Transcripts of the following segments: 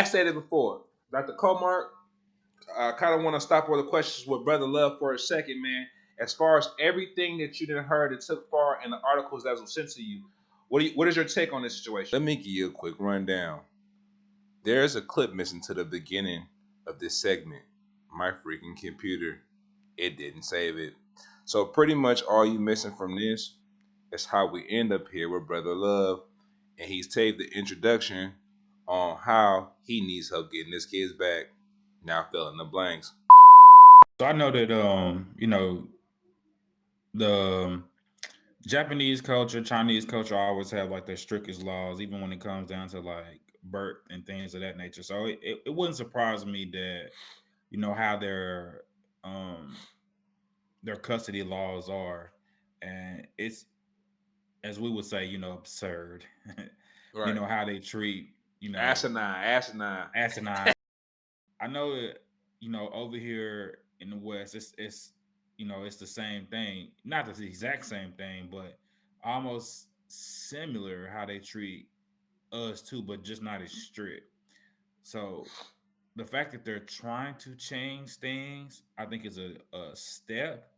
I stated before, Dr. Comark, I kind of want to stop all the questions with Brother Love for a second, man. As far as everything that you didn't heard and took far in the articles that was sent to you, what is your take on this situation? Let me give you a quick rundown. There's a clip missing to the beginning of this segment. My freaking computer, it didn't save it. So pretty much all you missing from this is how we end up here with Brother Love, and he's taped the introduction on how he needs help getting his kids back. Now fill in the blanks. So I know that the Japanese culture, Chinese culture always have like their strictest laws, even when it comes down to like birth and things of that nature. So it wouldn't surprise me that how their custody laws are, and it's, as we would say, absurd. Right. How they treat Asinine. I know that over here in the West, it's the same thing, not the exact same thing, but almost similar how they treat us too, but just not as strict. So the fact that they're trying to change things, I think is a step,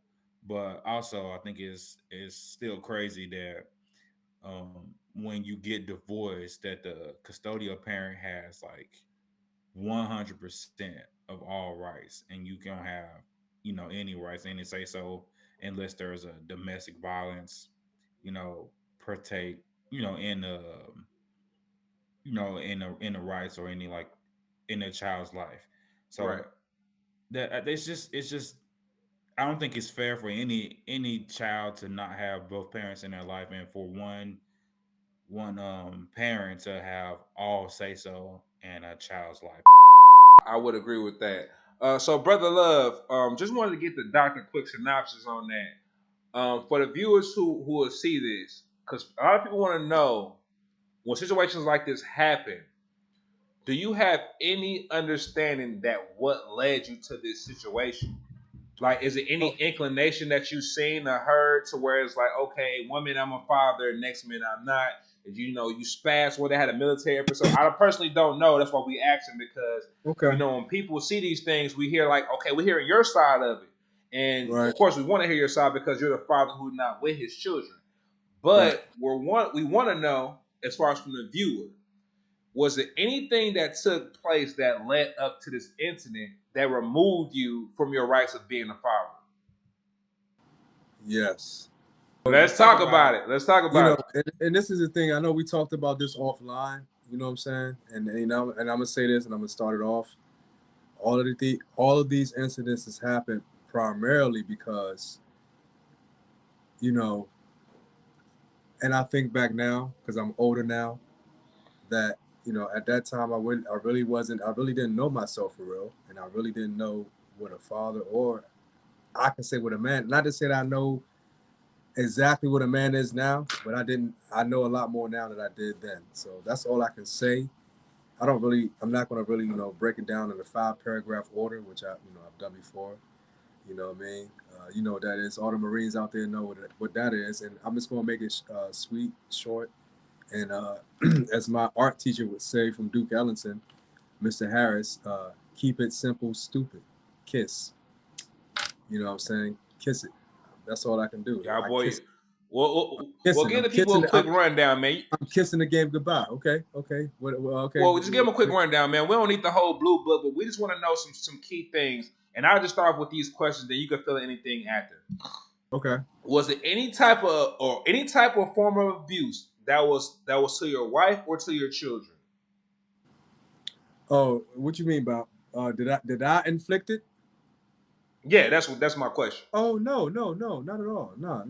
but also I think is still crazy that when you get divorced, that the custodial parent has like 100% of all rights, and you can have any rights, any say so, unless there's a domestic violence, partake, in the in the rights or any like in a child's life. So Right. that it's just I don't think it's fair for any child to not have both parents in their life, and for one parent to have all say so in a child's life. I would agree with that. So, Brother Love, just wanted to get the doctor quick synopsis on that. For the viewers who will see this, because a lot of people want to know when situations like this happen, do you have any understanding that what led you to this situation? Like, is it any inclination that you've seen or heard to where it's like, okay, one minute I'm a father, next minute I'm not? You spaz where they had a military episode. I personally don't know. That's why we asking, because when people see these things, we hear like, okay, we're hearing your side of it, and of course we want to hear your side because you're the father who's not with his children. But we want to know, as far as from the viewer, was there anything that took place that led up to this incident that removed you from your rights of being a father? Yes. Let's talk about it. Let's talk about it. And this is the thing. I know we talked about this offline. You know what I'm saying? And and I'm gonna say this, and I'm gonna start it off. All of these incidents happened primarily because, and I think back now because I'm older now, that at that time I really didn't know myself for real, and I really didn't know what a father, or I can say what a man. Not to say that I know exactly what a man is now, but I know a lot more now than I did then. So that's all I can say. I'm not going to really, break it down in a 5-paragraph order, which I've done before. You know what I mean? You know what that is. All the Marines out there know what that is. And I'm just going to make it sweet, short. And as my art teacher would say from Duke Ellington, Mr. Harris, keep it simple, stupid. Kiss. You know what I'm saying? Kiss it. That's all I can do. Yeah, boy. Well, give the people a quick rundown, man. I'm kissing the game goodbye. Okay. Okay. Well, just give them a quick rundown, man. We don't need the whole blue book, but we just want to know some key things. And I'll just start off with these questions, then you can fill in anything after. Okay. Was it any type of form of abuse that was to your wife or to your children? Oh, what you mean about did I inflict it? Yeah, that's my question. Oh no, not at all. No.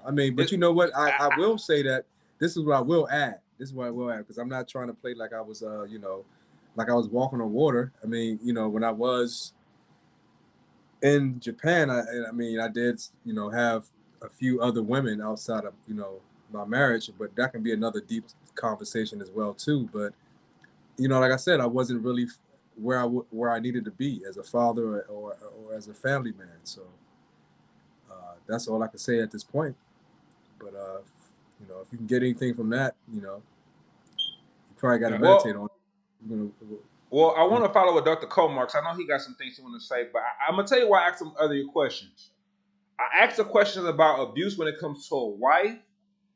I mean, but you know what? I will say that this is what I will add. This is what I will add, because I'm not trying to play like I was like I was walking on water. I mean, when I was in Japan, I did have a few other women outside of my marriage, but that can be another deep conversation as well too. But like I said, I wasn't really where I needed to be as a father or as a family man. So that's all I can say at this point. But if you can get anything from that, you probably got to meditate on it. Well, I want to follow with Dr. Comarks. I know he got some things he want to say, but I'm gonna tell you why I asked some other questions. I asked the questions about abuse when it comes to a wife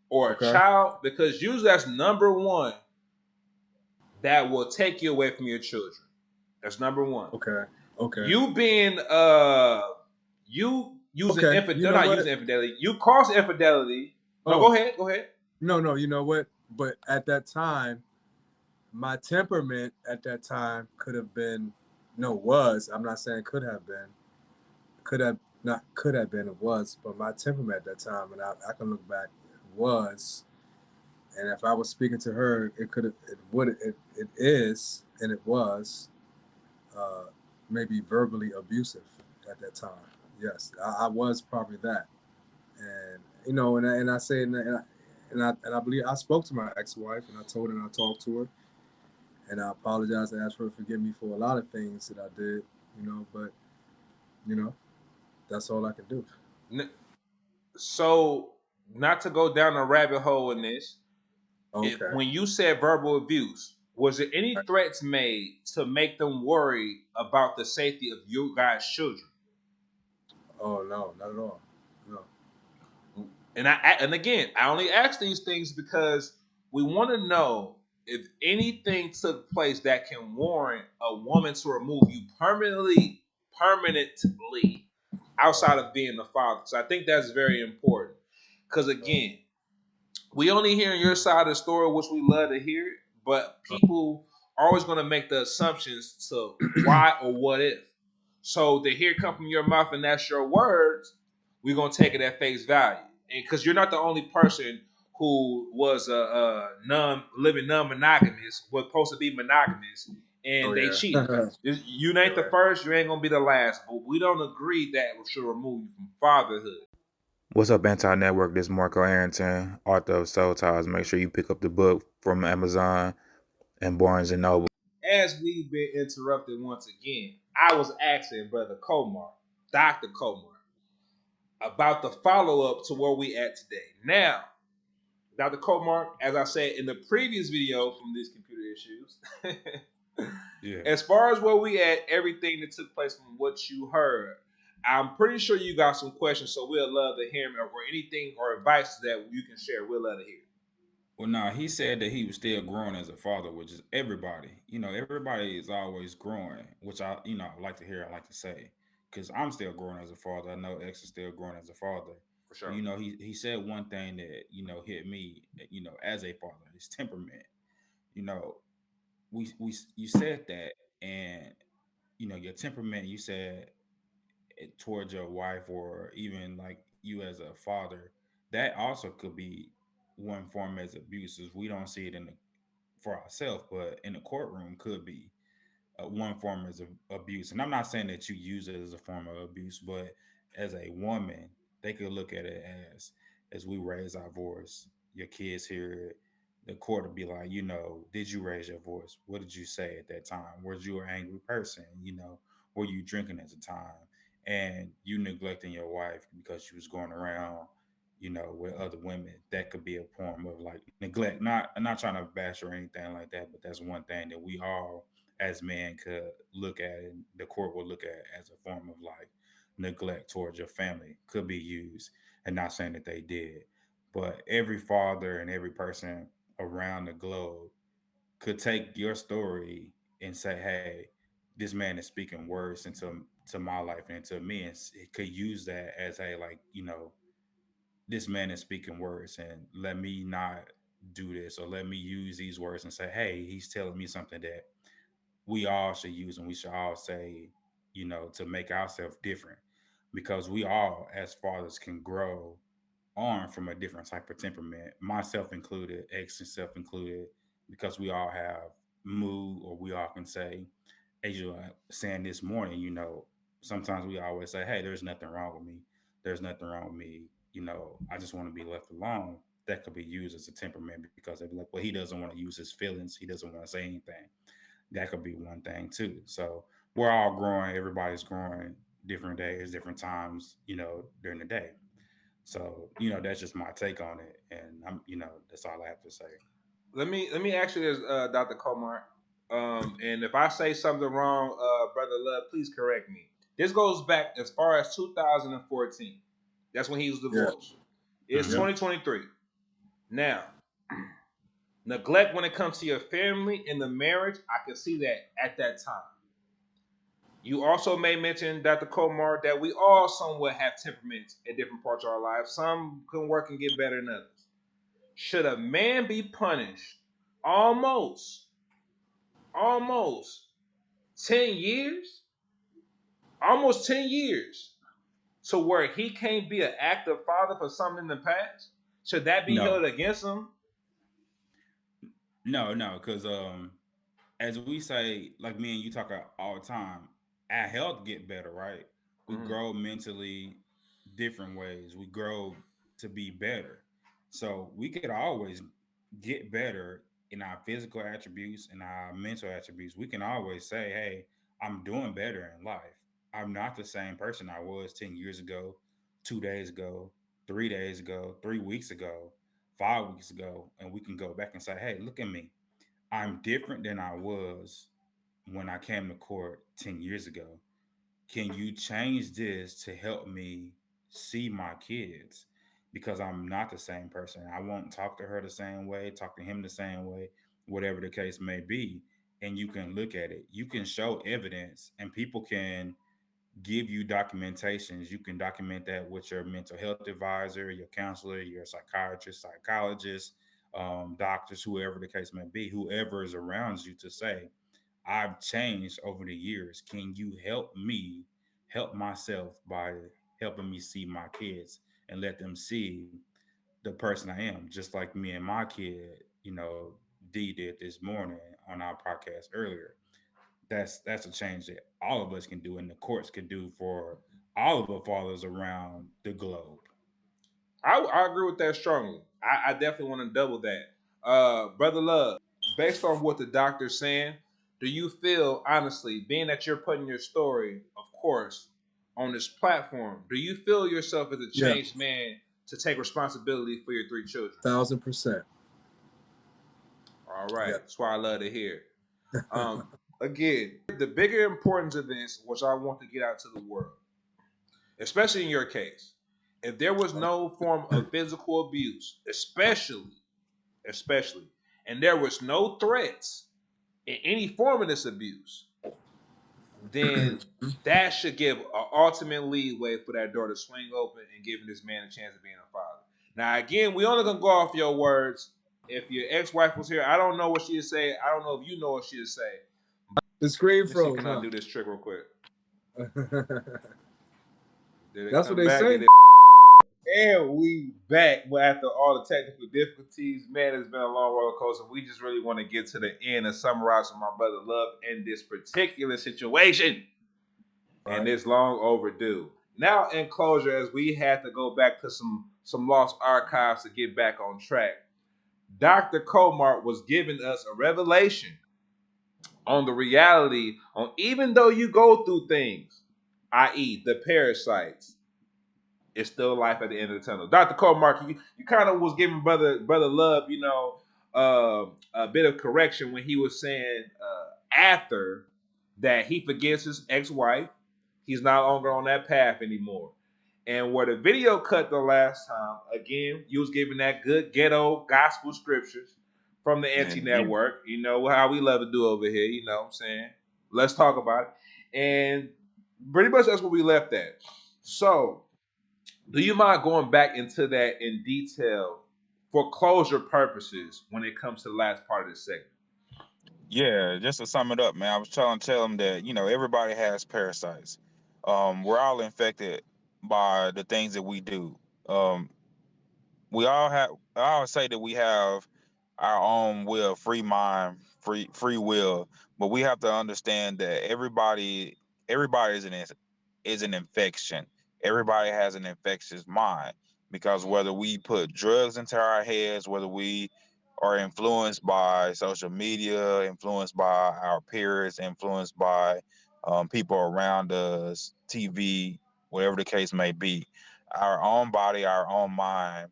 or a Okay. child because usually that's number one that will take you away from your children. That's number one. Okay. Okay. You being you using Okay. You infidelity, know not what? using infidelity. You cause infidelity. No, Oh, go ahead. Go ahead. no, no. You know what? But at that time, my temperament at that time could have been, no, was. I'm not saying could have been. Could have not could have been. It was. But my temperament at that time, and I can look back, was. And if I was speaking to her, it could have. It would. It is, and it was. Uh, maybe verbally abusive at that time. Yes, I was probably that. And and I say, and I believe I spoke to my ex-wife, and I told her, and I talked to her, and I apologized. I asked her to forgive me for a lot of things that I did, but you know, that's all I can do. So, not to go down a rabbit hole in this, Okay. when you said verbal abuse, was there any threats made to make them worry about the safety of you guys' children? Oh no, not at all. No. And again, I only ask these things because we want to know if anything took place that can warrant a woman to remove you permanently outside of being the father. So I think that's very important. Because again, we only hearing your side of the story, which we love to hear, but people are always going to make the assumptions to why or what if. So to hear it come from your mouth and that's your words, we're going to take it at face value. And because you're not the only person who was a living non-monogamous, was supposed to be monogamous, Oh and they yeah. cheated. You ain't the Yeah. first, you ain't going to be the last, but we don't agree that we should remove you from fatherhood. What's up, Anti Network? This is Marco Harrington, author of Soul Ties. Make sure you pick up the book from Amazon and Barnes and Noble. As we've been interrupted once again, I was asking Brother Comar, Dr. Comar, about the follow up to where we at today. Now, Dr. Comar, as I said in the previous video from these computer issues, Yeah. as far as where we at, everything that took place from what you heard, I'm pretty sure you got some questions, so we'll love to hear them or anything or advice that you can share. We'll love to hear. Well, no, he said that he was still growing as a father, which is everybody. Everybody is always growing, which I like to hear. I like to say, because I'm still growing as a father. I know X is still growing as a father. For But sure. he said one thing that hit me. As a father, his temperament. You know, we you said that, and your temperament. You said it towards your wife, or even like you as a father. That also could be one form as abuses. We don't see it for ourselves, but in the courtroom could be one form is abuse. And I'm not saying that you use it as a form of abuse, but as a woman, they could look at it as we raise our voice. Your kids hear it. The court will be like, did you raise your voice? What did you say at that time? Was you an angry person? Were you drinking at the time? And you neglecting your wife because she was going around, with other women. That could be a form of like neglect. Not I'm not trying to bash or anything like that, but that's one thing that we all as men could look at, and the court will look at as a form of like neglect towards your family could be used. And not saying that they did, but every father and every person around the globe could take your story and say, hey, this man is speaking words into my life and into me, and it could use that as a, like, this man is speaking words, and let me not do this, or let me use these words and say, hey, he's telling me something that we all should use, and we should all say, to make ourselves different, because we all as fathers can grow on from a different type of temperament, myself included, ex and self included, because we all have mood, or we all can say, as you were saying this morning, sometimes we always say, hey, there's nothing wrong with me. There's nothing wrong with me. I just want to be left alone. That could be used as a temperament, because they'd be like, well, he doesn't want to use his feelings. He doesn't want to say anything. That could be one thing too. So we're all growing. Everybody's growing different days, different times, during the day. So, that's just my take on it. And that's all I have to say. Let me ask you this, Dr. Comar. And if I say something wrong, brother Love, please correct me. This goes back as far as 2014. That's when he was Yeah. divorced. It's Mhm. 2023. Now, neglect when it comes to your family and the marriage, I can see that at that time. You also may mention, Dr. COMARK, that we all somewhat have temperaments at different parts of our lives. Some can work and get better than others. Should a man be punished almost, almost 10 years? Almost 10 years to where he can't be an active father for something in the past? Should that be No, held against him? no, because as we say, like me and you talk all the time, our health get better, right? We Mm-hmm. grow mentally different ways. We grow to be better. So we could always get better in our physical attributes and our mental attributes. We can always say, hey, I'm doing better in life. I'm not the same person I was 10 years ago, 2 days ago, 3 days ago, 3 weeks ago, 5 weeks ago. And we can go back and say, hey, look at me. I'm different than I was when I came to court 10 years ago. Can you change this to help me see my kids? Because I'm not the same person. I won't talk to her the same way, talk to him the same way, whatever the case may be. And you can look at it. You can show evidence, and people can give you documentations. You can document that with your mental health advisor, your counselor, your psychiatrist, psychologist, doctors, whoever the case may be, whoever is around you to say, I've changed over the years. Can you help me help myself by helping me see my kids and let them see the person I am, just like me and my kid, D did this morning on our podcast earlier. That's a change that all of us can do and the courts can do for all of the fathers around the globe. I agree with that strongly. I definitely want to double that. Brother Love, based on what the doctor's saying, do you feel, honestly, being that you're putting your story, of course, on this platform, do you feel yourself as a Yeah. changed man to take responsibility for your three children? 1,000%. All Yeah. right. That's why I love to hear. Again, the bigger importance of this, which I want to get out to the world, especially in your case, if there was no form of physical abuse, especially, and there was no threats in any form of this abuse, then that should give an ultimate leeway for that door to swing open and giving this man a chance of being a father. Now, again, we only gonna go off your words. If your ex-wife was here, I don't know what she'd say. I don't know if you know what she'd say. The screen Let me see, froze, can I huh? do this trick real quick? Did it That's what come they back? say. Did it? And we back, but after all the technical difficulties, man, it's been a long roller coaster. We just really want to get to the end and summarize with my brother Love in this particular situation, and Right. it's long overdue. Now, in closure, as we had to go back to some lost archives to get back on track, Dr. COMARK was giving us a revelation on the reality on even though you go through things, i.e., the parasites, it's still life at the end of the tunnel. Dr. COMARK, you kind of was giving brother Love, a bit of correction when he was saying after that he forgives his ex-wife, he's no longer on that path anymore. And where the video cut the last time, again, you was giving that good ghetto gospel scriptures from the Yeah, yeah. anti-network. You know how we love to do over here. You know what I'm saying? Let's talk about it. And pretty much that's where we left at. So do you mind going back into that in detail for closure purposes when it comes to the last part of this segment? Yeah, just to sum it up, man, I was trying to tell them that, everybody has parasites. We're all infected by the things that we do. Um, we all have, I always say that we have our own will, free mind, free will, but we have to understand that everybody is an infection. Everybody has an infectious mind, because whether we put drugs into our heads, whether we are influenced by social media, influenced by our peers, influenced by people around us, TV, whatever the case may be, our own body, our own mind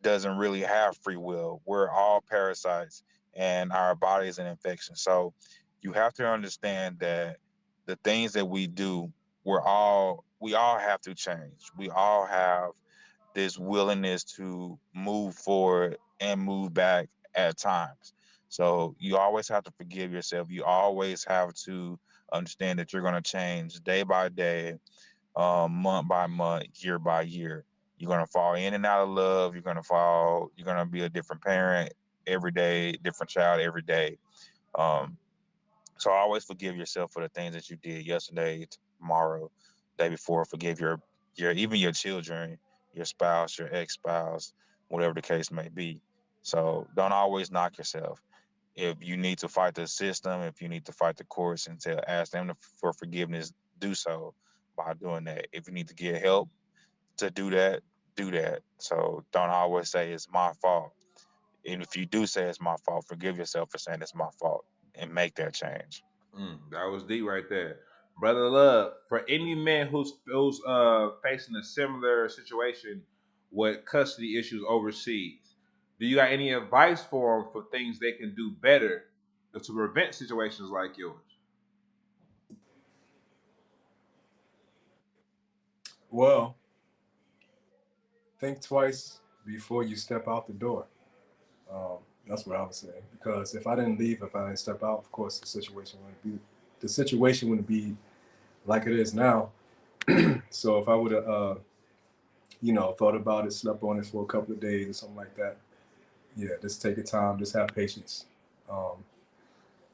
doesn't really have free will. We're all parasites, and our body is an infection. So you have to understand that the things that we do, we all have to change. We all have this willingness to move forward and move back at times. So you always have to forgive yourself. You always have to understand that you're going to change day by day, month by month, year by year. You're going to fall in and out of love. You're going to be a different parent every day, different child every day. Um, so always forgive yourself for the things that you did yesterday, tomorrow, day before. Forgive your even your children, your spouse, your ex-spouse, whatever the case may be. So don't always knock yourself. If you need to fight the system, if you need to fight the courts and ask them for forgiveness, do so by doing that. If you need to get help to do that, do that. So don't always say it's my fault. And if you do say it's my fault, forgive yourself for saying it's my fault and make that change. That was deep right there. Brother Love, for any man who's facing a similar situation with custody issues overseas, do you got any advice for them for things they can do better to prevent situations like yours? Well, think twice before you step out the door. Um, that's what I would say. Because if I didn't step out, of course, the situation wouldn't be like it is now. So if I would have, thought about it, slept on it for a couple of days or something like that, yeah, just take your time, just have patience. Um,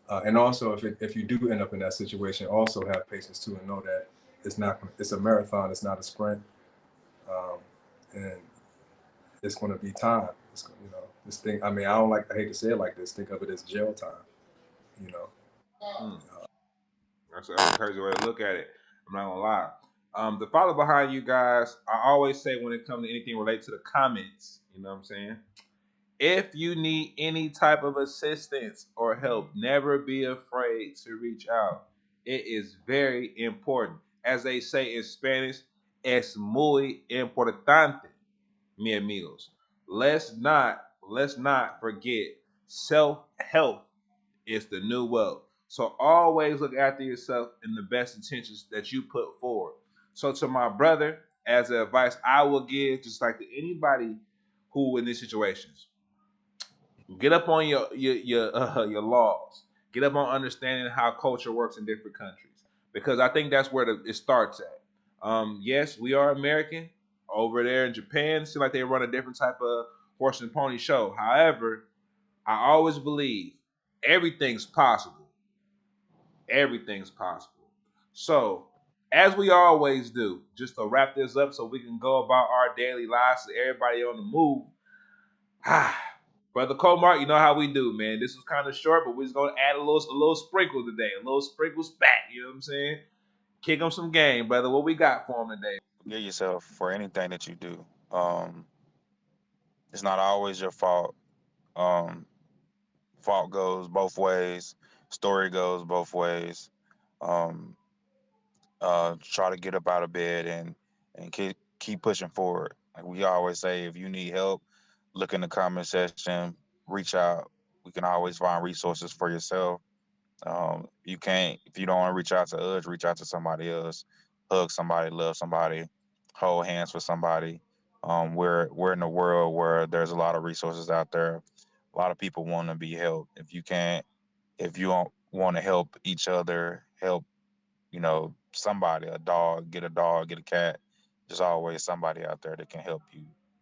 and also, if you do end up in that situation, also have patience too, and know that it's a marathon, it's not a sprint, um, and it's going to be time. This thing. I mean, I hate to say it like this. Think of it as jail time. You know. Mm, that's a crazy way to look at it. I'm not gonna lie. The follow behind you guys, I always say when it comes to anything related to the comments, you know what I'm saying? If you need any type of assistance or help, never be afraid to reach out. It is very important. As they say in Spanish, es muy importante, mi amigos. Let's not forget self-help is the new wealth. So always look after yourself in the best intentions that you put forward. So to my brother, as an advice I will give, just like to anybody who in these situations, get up on your laws. Get up on understanding how culture works in different countries, because I think that's where it starts at. Yes, we are American. Over there in Japan, seem like they run a different type of horse and pony show. However, I always believe everything's possible. Everything's possible. So, as we always do, just to wrap this up so we can go about our daily lives, so everybody on the move. Brother Comark, you know how we do, man. This was kind of short, but we're just gonna add a little sprinkle today, a little sprinkle spat. You know what I'm saying? Kick him some game, brother. What we got for him today? Forgive yourself for anything that you do. It's not always your fault. Um, Fault goes both ways. Story goes both ways. Um, Try to get up out of bed and keep pushing forward. Like we always say, if you need help, look in the comment section, reach out. We can always find resources for yourself. You can't if you don't want to reach out to us, reach out to somebody else. Hug somebody, love somebody, hold hands with somebody. We're in a world where there's a lot of resources out there. A lot of people want to be helped. If you don't want to help each other, help somebody, a dog, get a cat. There's always somebody out there that can help you.